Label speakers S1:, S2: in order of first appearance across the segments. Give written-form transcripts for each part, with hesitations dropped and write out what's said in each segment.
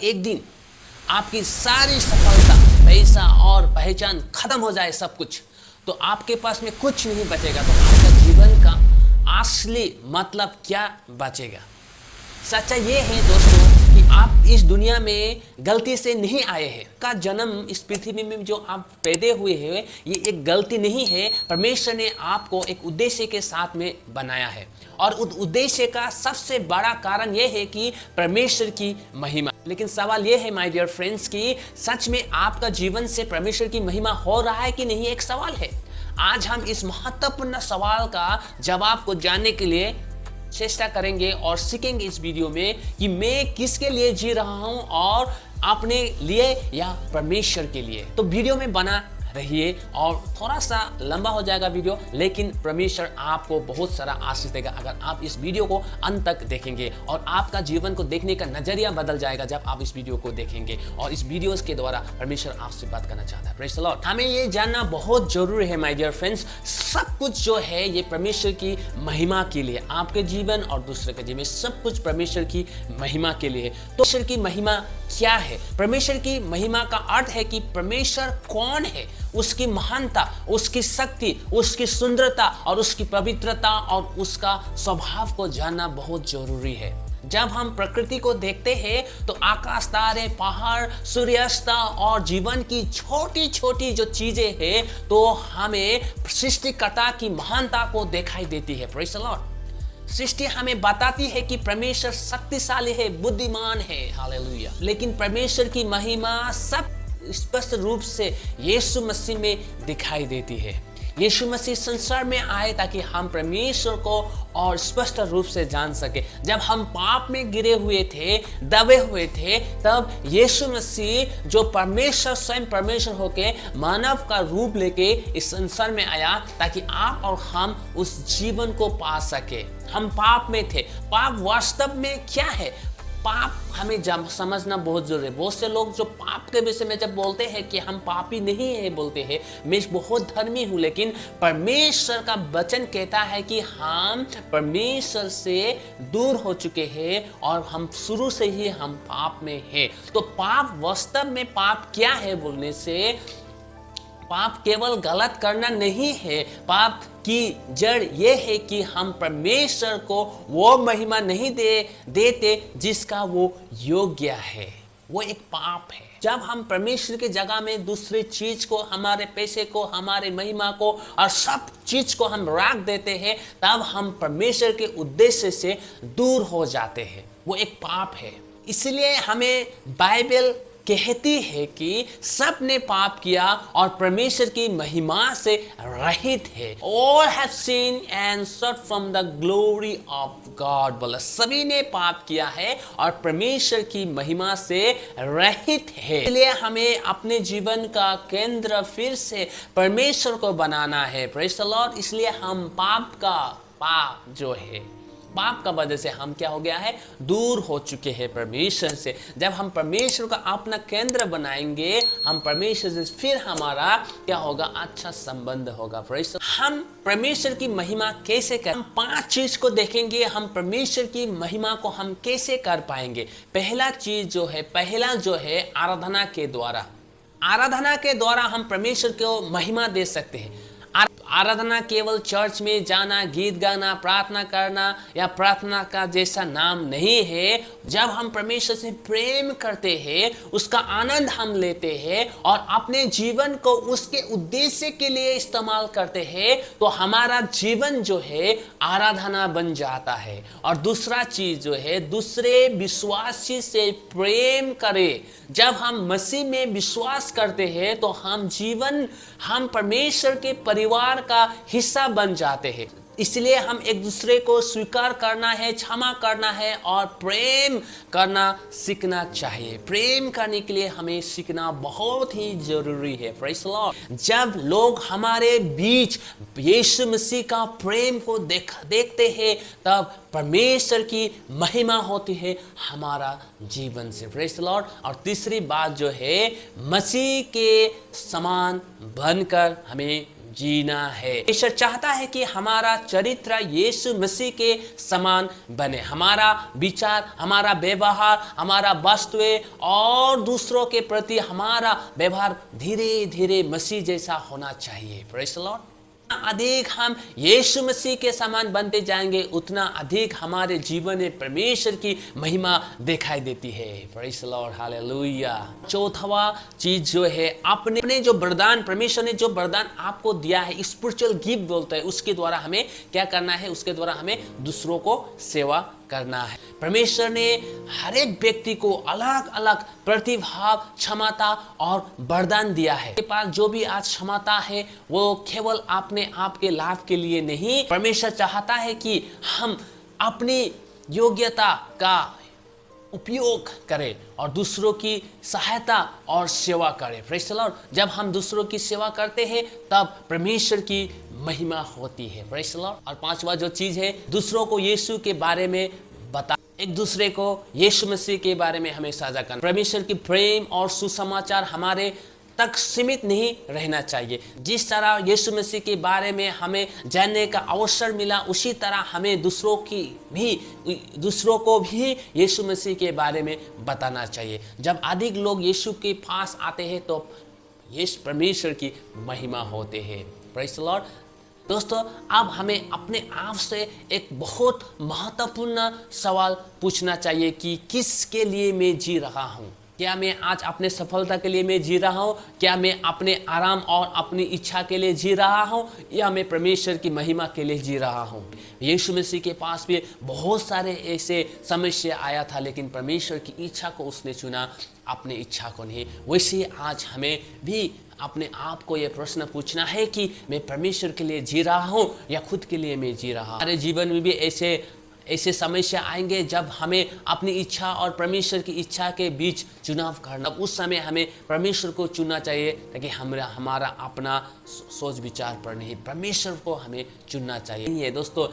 S1: एक दिन आपकी सारी सफलता, पैसा और पहचान खत्म हो जाए सब कुछ, तो आपके पास में कुछ नहीं बचेगा, तो आपका जीवन का असली मतलब क्या बचेगा? सच्चाई ये है दोस्तों कि आप इस दुनिया में गलती से नहीं आए हैं। का जन्म इस पृथ्वी में जो आप पैदा हुए हैं ये एक गलती नहीं है। परमेश्वर ने आपको एक उद्देश्य के साथ में बनाया है और उस उद्देश्य का सबसे बड़ा कारण यह है कि परमेश्वर की महिमा। लेकिन सवाल यह है माय डियर फ्रेंड्स कि सच में आपका जीवन से परमेश्वर की महिमा हो रहा है कि नहीं, एक सवाल है। आज हम इस महत्वपूर्ण सवाल का जवाब को जानने के लिए चेष्टा करेंगे और सीखेंगे इस वीडियो में कि मैं किसके लिए जी रहा हूं और अपने लिए या परमेश्वर के लिए। तो वीडियो में बना रहिए और थोड़ा सा लंबा हो जाएगा वीडियो, लेकिन परमेश्वर आपको बहुत सारा आशीष देगा अगर आप इस वीडियो को अंत तक देखेंगे और आपका जीवन को देखने का नजरिया बदल जाएगा जब आप इस वीडियो को देखेंगे। और इस वीडियोस के द्वारा परमेश्वर आपसे बात करना चाहता है। Praise the Lord. हमें ये जानना बहुत जरूरी है माय डियर फ्रेंड्स, सब कुछ जो है ये परमेश्वर की महिमा के लिए, आपके जीवन और दूसरे के जीवन, सब कुछ परमेश्वर की महिमा के लिए। तो परमेश्वर की महिमा क्या है? परमेश्वर की महिमा का अर्थ है कि परमेश्वर कौन है, उसकी महानता, उसकी शक्ति, उसकी सुंदरता और उसकी पवित्रता और उसका स्वभाव को जानना बहुत जरूरी है। जब हम प्रकृति को देखते हैं तो आकाश, तारे, पहाड़, सूर्यास्त और जीवन की छोटी छोटी जो चीजें हैं तो हमें सृष्टिकर्ता की महानता को दिखाई देती है। Praise the Lord. सृष्टि हमें बताती है कि परमेश्वर शक्तिशाली है, बुद्धिमान है। हालेलुया। लेकिन परमेश्वर की महिमा सब स्पष्ट रूप से यीशु मसीह में दिखाई देती है। यीशु मसीह संसार में आए ताकि हम परमेश्वर को और स्पष्ट रूप से जान सके। जब हम पाप में गिरे हुए थे, दबे हुए थे, तब यीशु मसीह जो परमेश्वर, स्वयं परमेश्वर होके मानव का रूप लेके इस संसार में आया ताकि आप और हम उस जीवन को पा सके। हम पाप में थे। पाप वास्तव में क्या है? पाप हमें समझना बहुत जरूरी है। बहुत से लोग जो पाप के विषय में जब बोलते हैं कि हम पापी नहीं है, बोलते हैं मैं बहुत धर्मी हूं, लेकिन परमेश्वर का वचन कहता है कि हम परमेश्वर से दूर हो चुके हैं और हम शुरू से ही हम पाप में हैं। तो पाप वास्तव में पाप क्या है बोलने से, पाप केवल गलत करना नहीं है। पाप की जड़ ये है कि हम परमेश्वर को वो महिमा नहीं देते जिसका वो योग्य है। वो एक पाप है। जब हम परमेश्वर की जगह में दूसरी चीज को, हमारे पैसे को, हमारे महिमा को और सब चीज को हम रख देते हैं, तब हम परमेश्वर के उद्देश्य से दूर हो जाते हैं। वो एक पाप है। इसलिए हमें बाइबल कहती है कि सब ने पाप किया और परमेश्वर की महिमा से रहित है। All have sinned and short from the glory of God। बोला सभी ने पाप किया है और परमेश्वर की महिमा से रहित है। इसलिए हमें अपने जीवन का केंद्र फिर से परमेश्वर को बनाना है। Praise the Lord. इसलिए हम पाप जो है, पाप का वजह से हम क्या हो गया है, दूर हो चुके हैं परमेश्वर से। जब हम परमेश्वर का अपना केंद्र बनाएंगे, हम परमेश्वर से फिर हमारा क्या होगा, अच्छा संबंध होगा। हम परमेश्वर की महिमा कैसे कर, हम 5 चीज को देखेंगे। हम परमेश्वर की महिमा को हम कैसे कर पाएंगे। पहला जो है आराधना के द्वारा। आराधना के द्वारा हम परमेश्वर को महिमा दे सकते हैं। आराधना केवल चर्च में जाना, गीत गाना, प्रार्थना करना या प्रार्थना का जैसा नाम नहीं है। जब हम परमेश्वर से प्रेम करते हैं, उसका आनंद हम लेते हैं और अपने जीवन को उसके उद्देश्य के लिए इस्तेमाल करते हैं, तो हमारा जीवन जो है आराधना बन जाता है। और दूसरा चीज जो है, दूसरे विश्वासी से प्रेम करें। जब हम मसीह में विश्वास करते हैं तो हम परमेश्वर के परिवार का हिस्सा बन जाते हैं। इसलिए हम एक दूसरे को स्वीकार करना है, क्षमा करना है और प्रेम करना सीखना चाहिए। प्रेम करने के लिए हमें सीखना बहुत ही जरूरी है। Praise the Lord. जब लोग हमारे बीच यीशु मसीह का प्रेम को देखते हैं, तब परमेश्वर की महिमा होती है हमारा जीवन से। Praise the Lord. और तीसरी बात जो है, मसीह के समान बनकर हमें जीना है। ईश्वर चाहता है कि हमारा चरित्र यीशु मसीह के समान बने। हमारा विचार, हमारा व्यवहार, हमारा वस्तुएं और दूसरों के प्रति हमारा व्यवहार धीरे धीरे मसीह जैसा होना चाहिए। Praise the Lord. अधिक हम यीशु मसीह के समान बनते जाएंगे, उतना अधिक हमारे जीवन में परमेश्वर की महिमा दिखाई देती है। Praise the lord, hallelujah. चौथवा चीज जो है, अपने जो वरदान, परमेश्वर ने जो वरदान आपको दिया है, स्पिरिचुअल गिफ्ट बोलते हैं, उसके द्वारा हमें क्या करना है? उसके द्वारा हमें दूसरों को सेवा करना है। परमेश्वर ने हर एक व्यक्ति को अलग अलग प्रतिभा, क्षमता और वरदान दिया है। आपके पास जो भी आज क्षमता है वो केवल अपने आप के लाभ के लिए नहीं, परमेश्वर चाहता है कि हम अपनी योग्यता का उपयोग करें और दूसरों की सहायता और सेवा करें। Praise the Lord. जब हम दूसरों की सेवा करते हैं तब परमेश्वर की महिमा होती है। Praise the Lord. और पांचवा जो चीज है, दूसरों को यीशु के बारे में बता, एक दूसरे को यीशु मसीह के बारे में हमें साझा करना। परमेश्वर की प्रेम और सुसमाचार हमारे तक सीमित नहीं रहना चाहिए। जिस तरह यीशु मसीह के बारे में हमें जानने का अवसर मिला, उसी तरह हमें दूसरों को भी यीशु मसीह के बारे में बताना चाहिए। जब अधिक लोग यीशु के पास आते हैं तो यीशु परमेश्वर की महिमा होते हैं। Praise the Lord. दोस्तों, अब हमें अपने आप से एक बहुत महत्वपूर्ण सवाल पूछना चाहिए कि किसके लिए मैं जी रहा हूँ। क्या मैं आज अपने सफलता के लिए मैं जी रहा हूँ? क्या मैं अपने आराम और अपनी इच्छा के लिए जी रहा हूँ, या मैं परमेश्वर की महिमा के लिए जी रहा हूँ? यीशु मसीह के पास भी बहुत सारे ऐसे समस्या आया था, लेकिन परमेश्वर की इच्छा को उसने चुना, अपनी इच्छा को नहीं। वैसे आज हमें भी अपने आप को यह प्रश्न पूछना है कि मैं परमेश्वर के लिए जी रहा हूँ या खुद के लिए मैं जी रहा हूँ। हमारे जीवन में भी ऐसे समस्या आएंगे जब हमें अपनी इच्छा और परमेश्वर की इच्छा के बीच चुनाव करना। उस समय हमें परमेश्वर को चुनना चाहिए, ताकि हमारा अपना सोच विचार पर नहीं, परमेश्वर को हमें चुनना चाहिए। दोस्तों,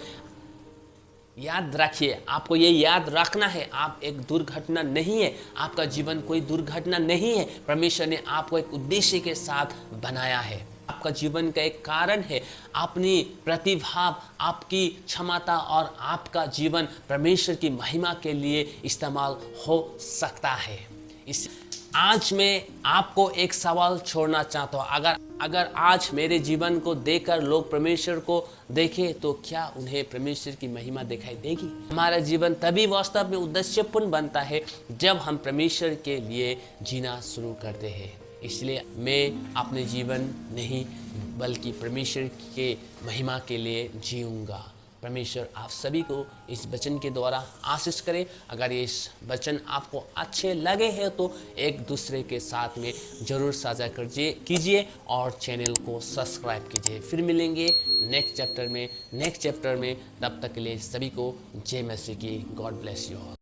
S1: याद रखिए, आपको ये याद रखना है, आप एक दुर्घटना नहीं है, आपका जीवन कोई दुर्घटना नहीं है। परमेश्वर ने आपको एक उद्देश्य के साथ बनाया है। आपका जीवन का एक कारण है। अपनी प्रतिभा, आपकी क्षमता और आपका जीवन परमेश्वर की महिमा के लिए इस्तेमाल हो सकता है। आज मैं आपको एक सवाल छोड़ना चाहता हूँ। अगर आज मेरे जीवन को देखकर लोग परमेश्वर को देखें तो क्या उन्हें परमेश्वर की महिमा दिखाई देगी? हमारा जीवन तभी वास्तव में उद्देश्यपूर्ण बनता है जब हम परमेश्वर के लिए जीना शुरू करते हैं। इसलिए मैं अपने जीवन नहीं बल्कि परमेश्वर के महिमा के लिए जीऊंगा। परमेश्वर आप सभी को इस वचन के द्वारा आशीष करे। अगर ये इस वचन आपको अच्छे लगे हैं तो एक दूसरे के साथ में ज़रूर साझा कीजिए और चैनल को सब्सक्राइब कीजिए। फिर मिलेंगे नेक्स्ट चैप्टर में। तब तक के लिए सभी को जय मसीह की। God bless you all.